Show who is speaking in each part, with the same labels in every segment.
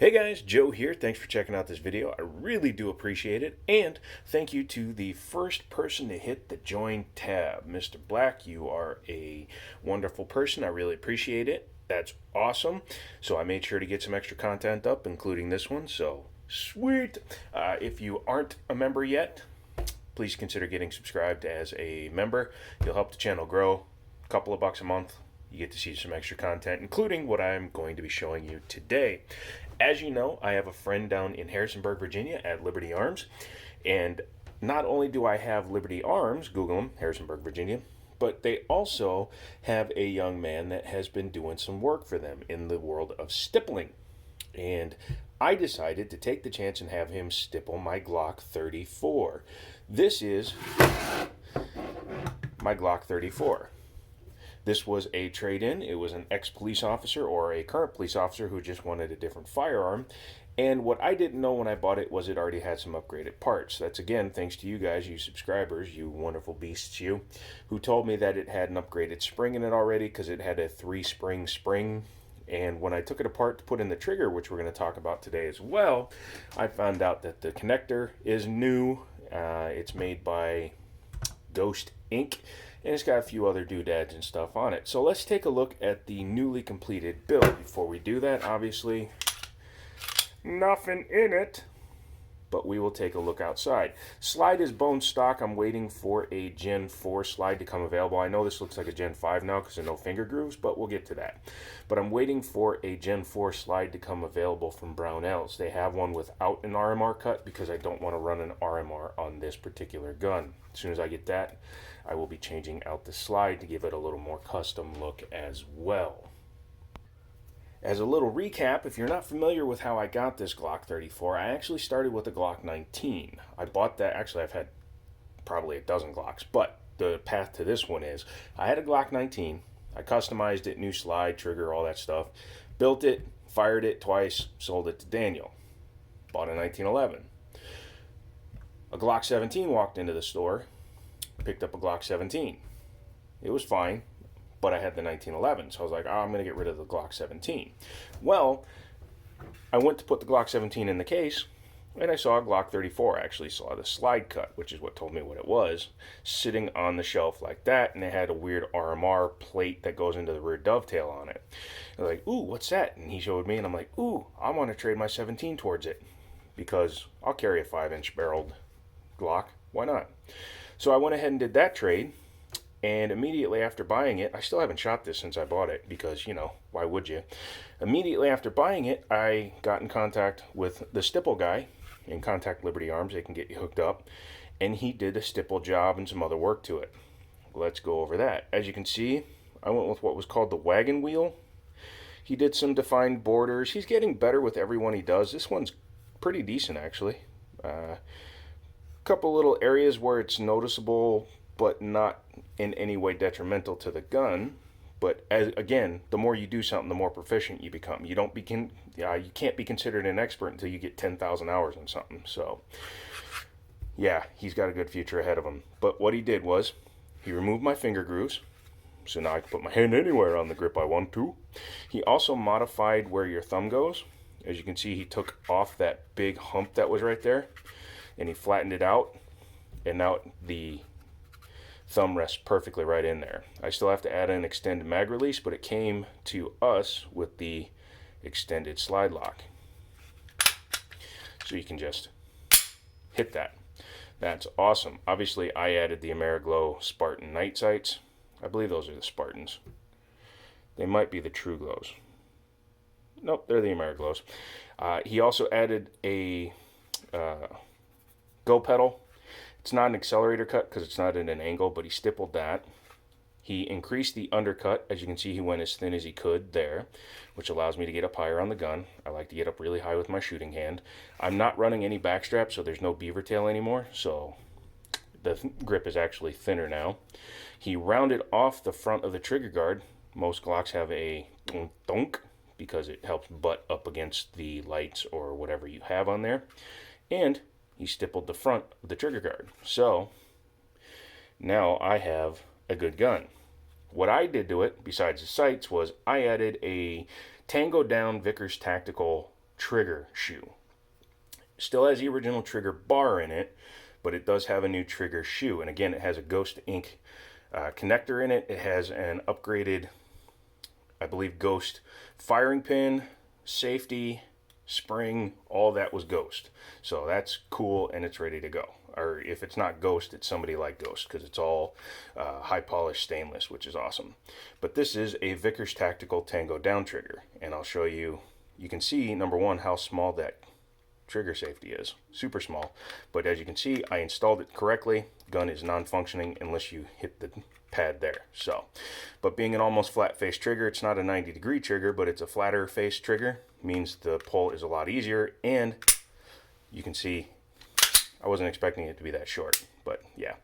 Speaker 1: Hey guys, Joe here. Thanks for checking out this video. I really do appreciate it. And thank you to the first person to hit the join tab. Mr. Black, you are a wonderful person. I really appreciate it. That's awesome. So I made sure to get some extra content up, including this one. So sweet. If you aren't a member yet, please consider getting subscribed as a member. You'll help the channel grow. A couple of bucks a month. You get to see some extra content, including what I'm going to be showing you today. As you know, I have a friend down in Harrisonburg, Virginia at Liberty Arms. And not only do I have Liberty Arms, Google them, Harrisonburg, Virginia, but they also have a young man that has been doing some work for them in the world of stippling. And I decided to take the chance and have him stipple my Glock 34. This is my Glock 34. This was a trade-in. It was an ex-police officer or a current police officer who just wanted a different firearm. And what I didn't know when I bought it was it already had some upgraded parts. That's, again, thanks to you guys, you subscribers, you wonderful beasts, you, who told me that it had an upgraded spring in it already because it had a 3-spring spring. And when I took it apart to put in the trigger, which we're going to talk about today as well, I found out that the connector is new. It's made by Ghost Inc., and it's got a few other doodads and stuff on it. So let's take a look at the newly completed build. Before we do that, obviously, nothing in it, but we will take a look outside. Slide is bone stock. I'm waiting for a Gen 4 slide to come available. I know this looks like a Gen 5 now because there are no finger grooves, but we'll get to that. But I'm waiting for a Gen 4 slide to come available from Brownells. They have one without an RMR cut because I don't want to run an RMR on this particular gun. As soon as I get that, I will be changing out the slide to give it a little more custom look as well. As a little recap, if you're not familiar with how I got this Glock 34, I actually started with a Glock 19. I bought that, actually I've had probably a dozen Glocks, but the path to this one is, I had a Glock 19, I customized it, new slide, trigger, all that stuff, built it, fired it twice, sold it to Daniel, bought a 1911. A Glock 17 walked into the store, picked up a Glock 17. It was fine, but I had the 1911, so I was like, oh, I'm going to get rid of the Glock 17. Well, I went to put the Glock 17 in the case, and I saw a Glock 34. I actually saw the slide cut, which is what told me what it was, sitting on the shelf like that, and it had a weird RMR plate that goes into the rear dovetail on it. I was like, ooh, what's that? And he showed me, and I'm like, ooh, I want to trade my 17 towards it, because I'll carry a 5-inch barreled Glock. Why not? So I went ahead and did that trade. And immediately after buying it, I still haven't shot this since I bought it because, you know, why would you? Immediately after buying it, I got in contact with the stipple guy in Contact Liberty Arms. They can get you hooked up. And he did a stipple job and some other work to it. Let's go over that. As you can see, I went with what was called the wagon wheel. He did some defined borders. He's getting better with every one he does. This one's pretty decent, actually. Couple little areas where it's noticeable but not in any way detrimental to the gun. But again, the more you do something, the more proficient you become. You can't be considered an expert until you get 10,000 hours on something. So yeah, he's got a good future ahead of him. But what he did was he removed my finger grooves, so now I can put my hand anywhere on the grip I want to. He also modified where your thumb goes. As you can see, he took off that big hump that was right there and he flattened it out, and now the thumb rests perfectly right in there. I still have to add an extended mag release, but it came to us with the extended slide lock. So you can just hit that. That's awesome. Obviously, I added the Ameriglow Spartan night sights. I believe those are the Spartans. They might be the True Glows. Nope, they're the Ameriglows. He also added a go pedal. It's not an accelerator cut because it's not at an angle, but he stippled that. He increased the undercut. As you can see, he went as thin as he could there, which allows me to get up higher on the gun. I like to get up really high with my shooting hand. I'm not running any backstrap, so there's no beaver tail anymore, so the grip is actually thinner now. He rounded off the front of the trigger guard. Most Glocks have a donk because it helps butt up against the lights or whatever you have on there. And he stippled the front of the trigger guard. So now I have a good gun. What I did to it, besides the sights, was I added a Tango Down Vickers Tactical trigger shoe. Still has the original trigger bar in it, but it does have a new trigger shoe. And again, it has a Ghost Ink connector in it. It has an upgraded, I believe, Ghost firing pin, safety, spring, all that was Ghost. So that's cool, and it's ready to go. Or if it's not Ghost, it's somebody like Ghost, because it's all high polished stainless, which is awesome. But this is a Vickers Tactical Tango down trigger, and I'll show you. You can see, number one, how small that trigger safety is. Super small. But as you can see, I installed it correctly. Gun is non-functioning unless you hit the pad there. So, but being an almost flat face trigger, it's not a 90-degree trigger, but it's a flatter face trigger. Means the pull is a lot easier, and you can see I wasn't expecting it to be that short, but yeah.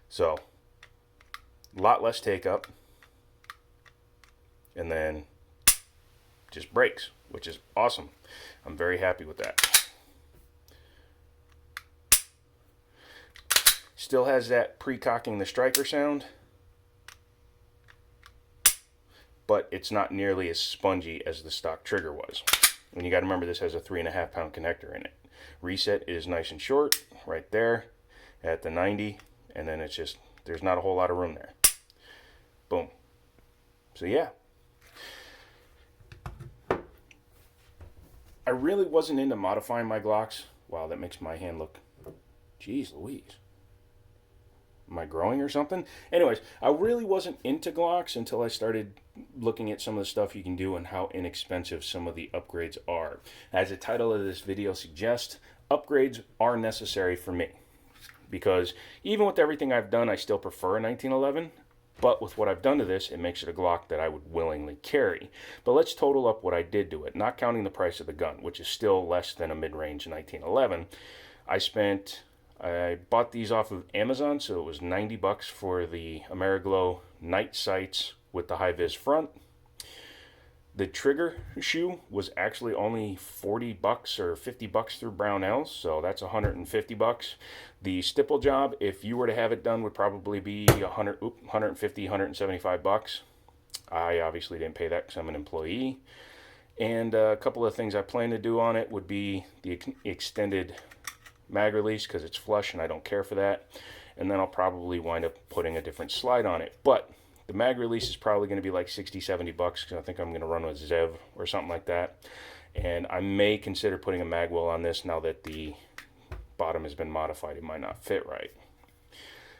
Speaker 1: So, a lot less take up, and then just breaks, which is awesome. I'm very happy with that. Still has that pre-cocking the striker sound, but it's not nearly as spongy as the stock trigger was. And you got to remember, this has a 3.5 pound connector in it. Reset is nice and short right there at the 90, and then it's just, there's not a whole lot of room there. Boom. So yeah, I really wasn't into modifying my Glocks. Wow, that makes my hand look, geez Louise. Am I growing or something? Anyways, I really wasn't into Glocks until I started looking at some of the stuff you can do and how inexpensive some of the upgrades are. As the title of this video suggests, upgrades are necessary for me. Because even with everything I've done, I still prefer a 1911. But with what I've done to this, it makes it a Glock that I would willingly carry. But let's total up what I did to it, not counting the price of the gun, which is still less than a mid-range 1911. I bought these off of Amazon, so it was $90 for the Ameriglow night sights with the high-vis front. The trigger shoe was actually only $40 or $50 through Brownells, so that's $150. The stipple job, if you were to have it done, would probably be $150, $175. I obviously didn't pay that because I'm an employee. And a couple of things I plan to do on it would be the extended mag release, because it's flush and I don't care for that. And then I'll probably wind up putting a different slide on it. But the mag release is probably going to be like $60, $70 because I think I'm going to run with Zev or something like that. And I may consider putting a mag well on this now that the bottom has been modified. It might not fit right.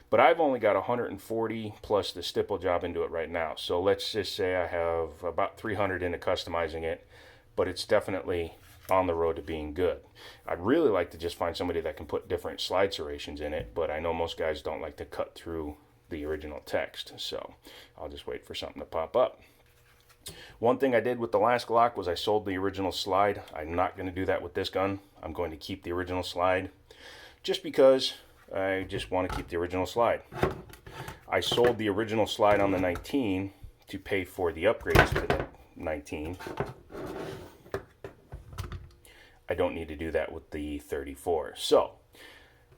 Speaker 1: But I've only got 140 plus the stipple job into it right now. So let's just say I have about 300 into customizing it, but it's definitely on the road to being good. I'd really like to just find somebody that can put different slide serrations in it, but I know most guys don't like to cut through the original text, so I'll just wait for something to pop up. One thing I did with the last Glock was I sold the original slide. I'm not going to do that with this gun. I'm going to keep the original slide just because I just want to keep the original slide. I sold the original slide on the 19 to pay for the upgrades to the 19. I don't need to do that with the 34. So,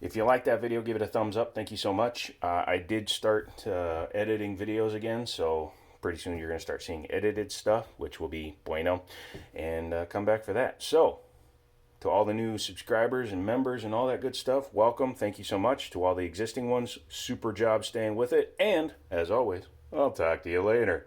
Speaker 1: if you like that video, give it a thumbs up. Thank you so much. I did start editing videos again, so pretty soon you're going to start seeing edited stuff, which will be bueno, and come back for that. So, to all the new subscribers and members and all that good stuff, welcome. Thank you so much. To all the existing ones, super job staying with it. And, as always, I'll talk to you later.